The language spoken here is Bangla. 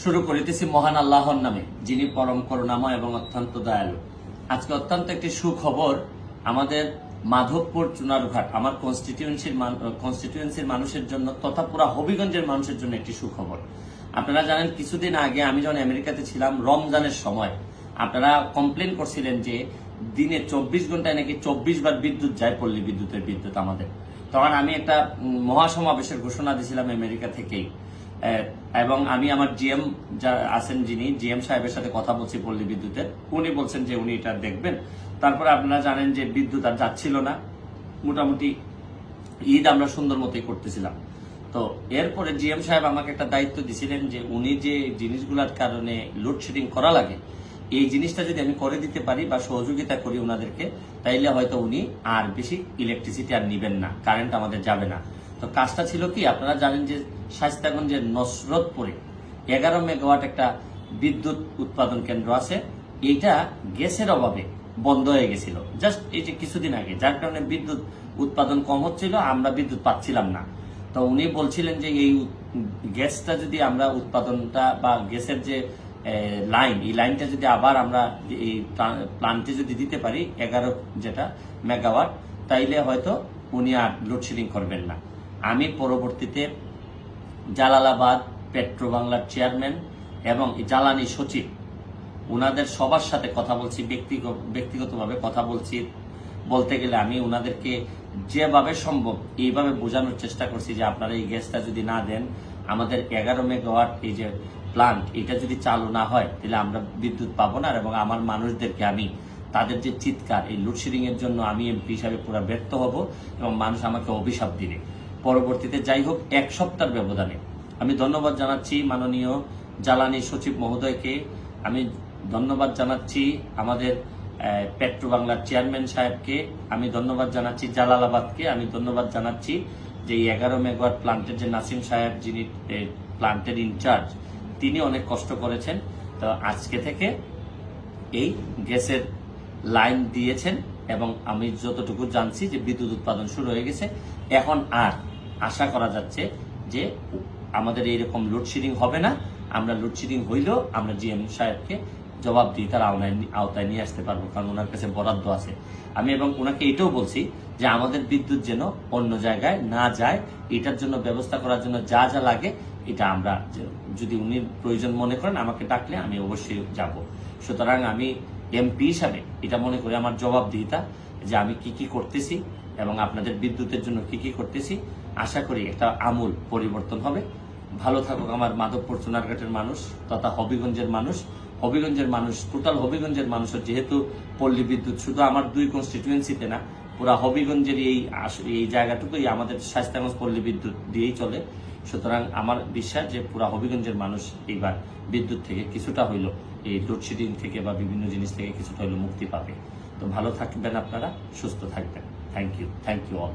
শুরু করিতেছি মহান আল্লাহর নামে, যিনি পরম করুণাময় এবং অত্যন্ত দয়ালু। আজকে অত্যন্ত একটি সুখবর আমাদের মাধবপুর চুনারুঘাট, আমার কনস্টিটিউয়েন্সির মানুষের জন্য তথা পুরা হবিগঞ্জের মানুষের জন্য একটি সুখবর। আপনারা জানেন, কিছুদিন আগে আমি যখন আমেরিকাতে ছিলাম রমজানের সময় আপনারা কমপ্লেন করছিলেন যে দিনে 24 ঘন্টায় নাকি 24 বার বিদ্যুৎ যায়, পল্লী বিদ্যুতের বিদ্যুৎ আমাদের। তখন আমি একটা মহাসমাবেশের ঘোষণা দিয়েছিলাম আমেরিকা থেকেই, এবং আমি আমার জিএম যা আছেন, যিনি জিএম সাহেবের সাথে কথা বলছি পল্লী বিদ্যুতের, উনি বলছেন যে উনি এটা দেখবেন। তারপরে আপনারা জানেন যে বিদ্যুৎ আর যাচ্ছিল না, মোটামুটি ঈদ আমরা সুন্দর মতোই করতেছিলাম। তো এরপরে জিএম সাহেব আমাকে একটা দায়িত্ব দিয়েছিলেন যে উনি যে জিনিসগুলোর কারণে লোডশেডিং করা লাগে, এই জিনিসটা যদি আমি করে দিতে পারি বা সহযোগিতা করি ওনাদেরকে, তাইলে হয়তো উনি আর বেশি ইলেকট্রিসিটি আর নিবেন না, কারেন্ট আমাদের যাবে না। তো কাজটা ছিল কি, আপনারা জানেন যে শায়েস্তাগঞ্জের নসরতপুরে 11 মেগাওয়াট একটা বিদ্যুৎ উৎপাদন কেন্দ্র আছে। এইটা গ্যাসের অভাবে বন্ধ হয়ে গেছিল জাস্ট এই যে কিছুদিন আগে, যার কারণে বিদ্যুৎ উৎপাদন কম হচ্ছিল, আমরা বিদ্যুৎ পাচ্ছিলাম না। তো উনি বলছিলেন যে এই গ্যাসটা যদি আমরা উৎপাদনটা বা গ্যাসের যে লাইন, এই লাইনটা যদি আবার আমরা এই প্লান্টে যদি দিতে পারি 11 যেটা মেগাওয়াট, তাইলে হয়তো উনি আর লোডশেডিং করবেন না। আমি পরবর্তীতে জালালাবাদ পেট্রো বাংলার চেয়ারম্যান এবং জ্বালানি সচিব, ওনাদের সবার সাথে কথা বলছি, ব্যক্তিগতভাবে কথা বলছি। বলতে গেলে আমি ওনাদেরকে যেভাবে সম্ভব এইভাবে বোঝানোর চেষ্টা করছি যে আপনারা এই গ্যাসটা যদি না দেন, আমাদের 11 মেগাওয়াট এই যে প্লান্ট, এটা যদি চালু না হয় তাহলে আমরা বিদ্যুৎ পাবো না। এবং আমার মানুষদেরকে আমি তাদের যে চিৎকার, এই লোডশেডিং এর জন্য আমি এমপি হিসাবে পুরো ব্যর্থ হব এবং মানুষ আমাকে অভিশাপ দিবে। পরবর্তীতে যাই হোক, 1 সপ্তাহের ব্যবধানে আমি ধন্যবাদ জানাচ্ছি মাননীয় জ্বালানি সচিব মহোদয়কে, আমি ধন্যবাদ জানাচ্ছি আমাদের পেট্রো বাংলার চেয়ারম্যান সাহেবকে, আমি ধন্যবাদ জানাচ্ছি জালালাবাদকে, আমি ধন্যবাদ জানাচ্ছি যে 11 মেগাওয়াট প্লান্টের যে নাসিম সাহেব, যিনি প্লান্টের ইনচার্জ, তিনি অনেক কষ্ট করেছেন। তো আজকে থেকে এই গ্যাসের লাইন দিয়েছেন এবং আমি যতটুকু জানছি যে বিদ্যুৎ উৎপাদন শুরু হয়ে গেছে। এখন আর আশা করা যাচ্ছে যে আমাদের এইরকম লোডশেডিং হবে না। আমরা লোডশেডিং হইলেও আমরা জিএম সাহেবকে জবাবদিহিতার আওতায় নিয়ে আসতে পারবো, কারণ ওনার কাছে বরাদ্দ আছে। আমি এবং ওনাকে এটাও বলছি যে আমাদের বিদ্যুৎ যেন অন্য জায়গায় না যায়, এটার জন্য ব্যবস্থা করার জন্য যা যা লাগে এটা আমরা, যদি উনি প্রয়োজন মনে করেন আমাকে ডাকলে আমি অবশ্যই যাব। সুতরাং আমি এমপি হিসাবে এটা মনে করি আমার জবাবদিহিতা যে আমি কি কি করতেছি এবং আপনাদের বিদ্যুতের জন্য কি কি করতেছি। আশা করি একটা আমূল পরিবর্তন হবে। ভালো থাকুক আমার মাধবপুর চুনারঘাটের মানুষ তথা হবিগঞ্জের মানুষ। হবিগঞ্জের মানুষ, টোটাল হবিগঞ্জের মানুষের, যেহেতু পল্লী বিদ্যুৎ শুধু আমার 2 কনস্টিটিউয়েন্সিতে না, পুরা হবিগঞ্জের এই জায়গাটুকুই আমাদের শায়েস্তাগঞ্জ পল্লী বিদ্যুৎ দিয়েই চলে। সুতরাং আমার বিশ্বাস যে পুরা হবিগঞ্জের মানুষ এইবার বিদ্যুৎ থেকে কিছুটা হইল, এই লোডশেডিং থেকে বা বিভিন্ন জিনিস থেকে কিছুটা হইল মুক্তি পাবে। তো ভালো থাকবেন আপনারা, সুস্থ থাকবেন। Thank you all.